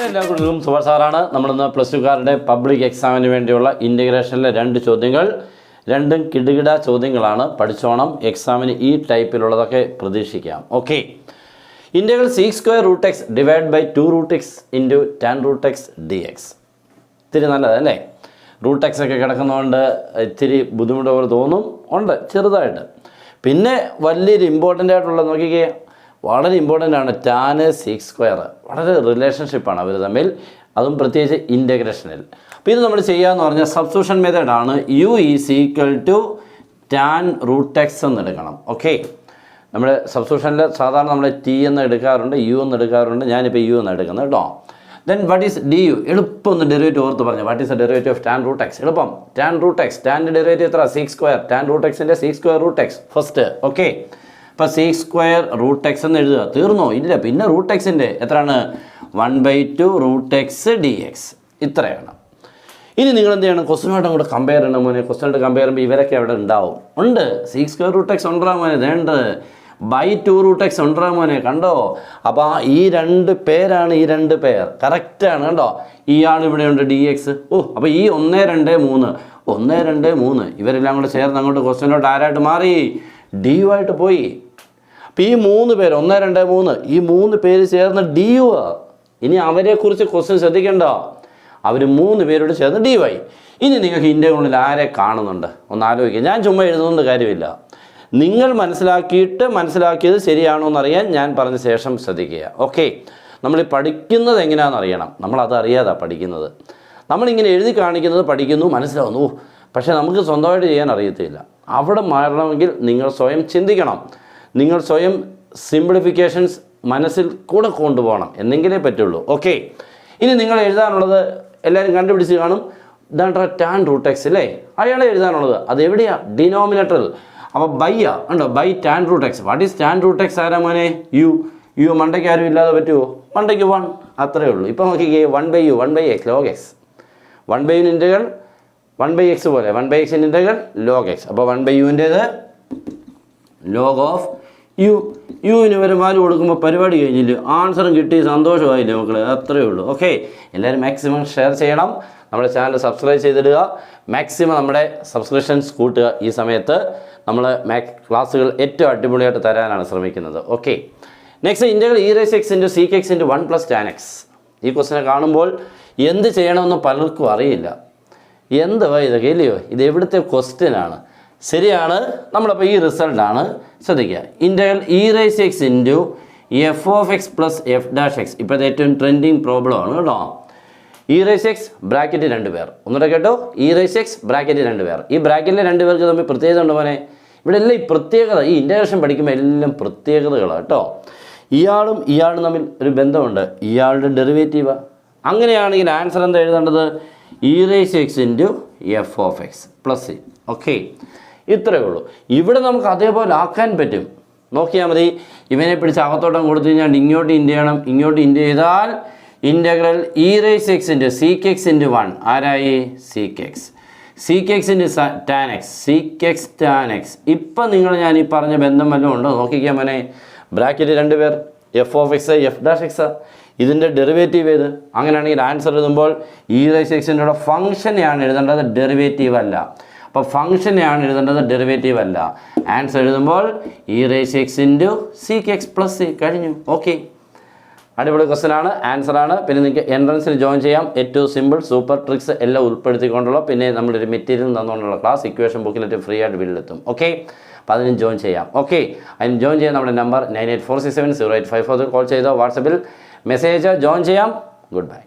നമസ്കാരം, എല്ലാ കുട്ടികളും സുഭാഷ് സാറാണ്. നമ്മളിന്ന് പ്ലസ് ടുക്കാരുടെ പബ്ലിക് എക്സാമിന് വേണ്ടിയുള്ള ഇൻ്റഗ്രേഷനിലെ 2 ചോദ്യങ്ങൾ, രണ്ടും കിടുകിട ചോദ്യങ്ങളാണ്. പഠിച്ചോണം. എക്സാമിന് ഈ ടൈപ്പിലുള്ളതൊക്കെ പ്രതീക്ഷിക്കാം. Okay. Integral sec² √x divide by 2√x into tan√x dx. ഇത്തിരി നല്ലതല്ലേ? √x ഒക്കെ കിടക്കുന്നതുകൊണ്ട് ഇത്തിരി ബുദ്ധിമുട്ട് പോലെ തോന്നും, ഉണ്ട് ചെറുതായിട്ട്. പിന്നെ വലിയൊരു ഇമ്പോർട്ടൻ്റ് ആയിട്ടുള്ള നോക്കിക്കേ, വളരെ ഇമ്പോർട്ടൻ്റ് ആണ് tan sec². വളരെ റിലേഷൻഷിപ്പാണ് അവർ തമ്മിൽ, അതും പ്രത്യേകിച്ച് ഇൻ്റഗ്രേഷനിൽ. അപ്പോൾ ഇത് നമ്മൾ ചെയ്യാമെന്ന് പറഞ്ഞാൽ സബ്സ്റ്റിറ്റ്യൂഷൻ മെത്തേഡാണ്. u = tan√x എന്ന് എടുക്കണം. ഓക്കെ. നമ്മുടെ സബ്സ്റ്റിറ്റ്യൂഷനിൽ സാധാരണ നമ്മൾ t എന്ന് എടുക്കാറുണ്ട്, u എന്ന് എടുക്കാറുണ്ട്. ഞാനിപ്പോൾ u എന്ന് എടുക്കുന്നത് കേട്ടോ. Then what is du? എളുപ്പം ഒന്ന് ഡെറിവേറ്റീവ് ഓർത്ത് പറഞ്ഞു. What is the derivative of tan√x? എളുപ്പം. tan√x, ടാൻ്റെ ഡെറിവേറ്റീവ് എത്ര? sec². tan√x-ന്റെ sec²√x first. ഓക്കെ. അപ്പോൾ sec²√x എന്ന് എഴുതുക. തീർന്നോ? ഇല്ല. പിന്നെ √x-ൻ്റെ എത്രയാണ്? 1/2 √x dx. ഇത്രയാണ്. ഇനി നിങ്ങൾ എന്ത് ചെയ്യണം? ക്വസ്റ്റ്യനുമായിട്ട് അങ്ങോട്ട് കമ്പയർ ചെയ്യണം മോനെ. ക്വസ്റ്റ്യനായിട്ട് കമ്പയർ ചെയ്യുമ്പോൾ ഇവരൊക്കെ അവിടെ ഉണ്ടാവും. ഉണ്ട്. sec²√x ഉണ്ടാ മോനെ. വേണ്ട /2 √x ഉണ്ടാ മോനെ. കണ്ടോ? അപ്പോൾ ഈ 2 പേരാണ്, ഈ 2 പേർ കറക്റ്റാണ്. കണ്ടോ? ഇയാൾ ഇവിടെയുണ്ട് dx. അപ്പോൾ ഈ 1 2 3 1 2 3 ഇവരെല്ലാം കൂടെ ചേർന്ന് അങ്ങോട്ട് ക്വസ്റ്റ്യനോട്ട് ആരായിട്ട് മാറി? du ആയിട്ട് പോയി. അപ്പോൾ ഈ 3 പേര് 1 2 3 ഈ 3 പേര് ചേർന്ന് du. ഇനി അവരെക്കുറിച്ച് ക്വസ്റ്റ്യൻ ശ്രദ്ധിക്കണ്ട. അവർ 3 പേരോട് ചേർന്ന് du ആയി. ഇനി നിങ്ങൾക്ക് ഇൻ്റഗ്രലിൽ ആരെ കാണുന്നുണ്ട്? ഒന്ന് ആലോചിക്കുക. ഞാൻ ചുമ്മാ എഴുതുന്നത് കാര്യമില്ല. നിങ്ങൾ മനസ്സിലാക്കിയത് ശരിയാണോ എന്നറിയാൻ ഞാൻ പറഞ്ഞ ശേഷം ശ്രദ്ധിക്കുക. ഓക്കെ. നമ്മൾ പഠിക്കുന്നത് എങ്ങനെയാണെന്ന് അറിയണം. നമ്മളത് അറിയാതെ പഠിക്കുന്നത്. നമ്മളിങ്ങനെ എഴുതി കാണിക്കുന്നത് പഠിക്കുന്നു, മനസ്സിലാവുന്നു. പക്ഷേ നമുക്ക് സ്വന്തമായിട്ട് ചെയ്യാൻ അറിയത്തില്ല. അവിടെ മാറണമെങ്കിൽ നിങ്ങൾ സ്വയം ചിന്തിക്കണം. നിങ്ങൾ സ്വയം സിംപ്ലിഫിക്കേഷൻസ് മനസ്സിൽ കൂടെ കൊണ്ടുപോകണം, എന്നെങ്കിലേ പറ്റുള്ളൂ. ഓക്കെ. ഇനി നിങ്ങൾ എഴുതാനുള്ളത് എല്ലാവരും കണ്ടുപിടിച്ച് കാണും. ഇതാണ് tan√x അല്ലേ? അയാളെ എഴുതാനുള്ളത് അത് എവിടെയാണ്? ഡിനോമിനേറ്ററിൽ. അപ്പോൾ ബൈയാ ഉണ്ടോ? By tan√x. What is tan√x? ആരാ മോനെ? u മണ്ടയ്ക്ക് ആരും ഇല്ലാതെ പറ്റുമോ? മണ്ടയ്ക്ക് 1, അത്രയേ ഉള്ളൂ. ഇപ്പോൾ നോക്കിക്കേ, 1/u 1/x log x. 1/u integral 1/x പോലെ 1/x ഇൻ്റഗ്രൽ log x. അപ്പോൾ 1/u-ൻ്റേത് log ഓഫ് യുവിന് വരെ വാല്യൂ കൊടുക്കുമ്പോൾ പരിപാടി കഴിഞ്ഞില്ല. ആൻസറും കിട്ടി, സന്തോഷമായില്ലേ മക്കളെ? അത്രയേ ഉള്ളൂ. ഓക്കെ. എല്ലാവരും മാക്സിമം ഷെയർ ചെയ്യണം. നമ്മുടെ ചാനൽ സബ്സ്ക്രൈബ് ചെയ്തിടുക. മാക്സിമം നമ്മുടെ സബ്സ്ക്രിപ്ഷൻസ് കൂട്ടുക. ഈ സമയത്ത് നമ്മൾ ക്ലാസ്സുകൾ ഏറ്റവും അടിപൊളിയായിട്ട് തരാനാണ് ശ്രമിക്കുന്നത്. Okay. Next integral e⁻x × sec x × 1 + tan x. ഈ ക്വസ്റ്റിനെ കാണുമ്പോൾ എന്ത് ചെയ്യണമെന്ന് പലർക്കും അറിയില്ല. എന്തുവാ ഇതൊക്കെ ഇല്ലയോ? ഇത് എവിടുത്തെ ക്വസ്റ്റ്യനാണ്? ശരിയാണ്. നമ്മളപ്പോൾ ഈ റിസൾട്ടാണ് ശ്രദ്ധിക്കുക. Integral e⁻x × f(x + f')(x). ഇപ്പോഴത്തെ ഏറ്റവും ട്രെൻഡിങ് പ്രോബ്ലം ആണ് കേട്ടോ. e⁻x ബ്രാക്കറ്റ് 2 പേർ. ഒന്നുകൂടെ കേട്ടോ. e⁻x ബ്രാക്കറ്റ് 2 പേർ. ഈ ബ്രാക്കറ്റിലെ 2 പേർക്ക് തമ്മിൽ പ്രത്യേകത ഉണ്ട് മോനെ. ഇവിടെ എല്ലാം ഈ പ്രത്യേകത, ഈ ഇൻ്റഗ്രേഷൻ പഠിക്കുമ്പോൾ എല്ലാം പ്രത്യേകതകളാണ് കേട്ടോ. ഇയാളും തമ്മിൽ ഒരു ബന്ധമുണ്ട്. ഇയാളുടെ ഡെറിവേറ്റീവ്. അങ്ങനെയാണെങ്കിൽ ആൻസർ എന്താ എഴുതേണ്ടത്? e⁻x × f(x + c). ഓക്കെ. ഇത്രയേ ഉള്ളൂ. ഇവിടെ നമുക്ക് അതേപോലെ ആക്കാൻ പറ്റും. നോക്കിയാൽ മതി. ഇവനെ പിടിച്ച് അകത്തോട്ടം കൊടുത്തു കഴിഞ്ഞാൽ ഇങ്ങോട്ട് ഇൻ്റ് ചെയ്യണം. ഇങ്ങോട്ട് ഇൻ്റ് ചെയ്താൽ ഇൻ്റഗ്രൽ e⁻x × sec x × 1 ആരായി? sec x. sec x × tan x. sec x tan x. ഇപ്പം ഞാൻ ഈ പറഞ്ഞ ബന്ധം വല്ലതും ഉണ്ടോ? നോക്കിക്കാൻ മോനെ. ബ്രാക്കറ്റ് 2 പേർ f(x f')(x). ഇതിൻ്റെ ഡെറിവേറ്റീവ് ഏത്? അങ്ങനെയാണെങ്കിൽ ആൻസർ എഴുതുമ്പോൾ e⁻x ഫംഗ്ഷനെയാണ് എഴുതേണ്ടത്, ഡെറിവേറ്റീവ് അല്ല. അപ്പോൾ ഫംഗ്ഷനെയാണ് എഴുതേണ്ടത്, ഡെറിവേറ്റീവ് അല്ല. ആൻസർ എഴുതുമ്പോൾ e⁻x × sec x + c. കഴിഞ്ഞു. ഓക്കെ. അടിപൊളി ക്വസ്റ്റ്യനാണ്, ആൻസറാണ്. പിന്നെ നിങ്ങൾക്ക് എൻട്രൻസിൽ ജോയിൻ ചെയ്യാം. ഏറ്റവും സിമ്പിൾ സൂപ്പർ ട്രിക്സ് എല്ലാം ഉൾപ്പെടുത്തിക്കൊണ്ടുള്ള, പിന്നെ നമ്മളൊരു മെറ്റീരിയൽ തന്നുകൊണ്ടുള്ള ക്ലാസ് ഇക്വേഷൻ ബുക്കിലെറ്റ് ഫ്രീ ആയിട്ട് വീട്ടിലെത്തും. ഓക്കെ. അപ്പോൾ അതിന് ജോയിൻ ചെയ്യാം. ഓക്കെ. അതിന് ജോയിൻ ചെയ്യാൻ നമ്മുടെ നമ്പർ 9846708540 കോൾ ചെയ്തോ, വാട്സപ്പിൽ മെസ്സേജ് ജോയിൻ ചെയ്യാം. Good bye.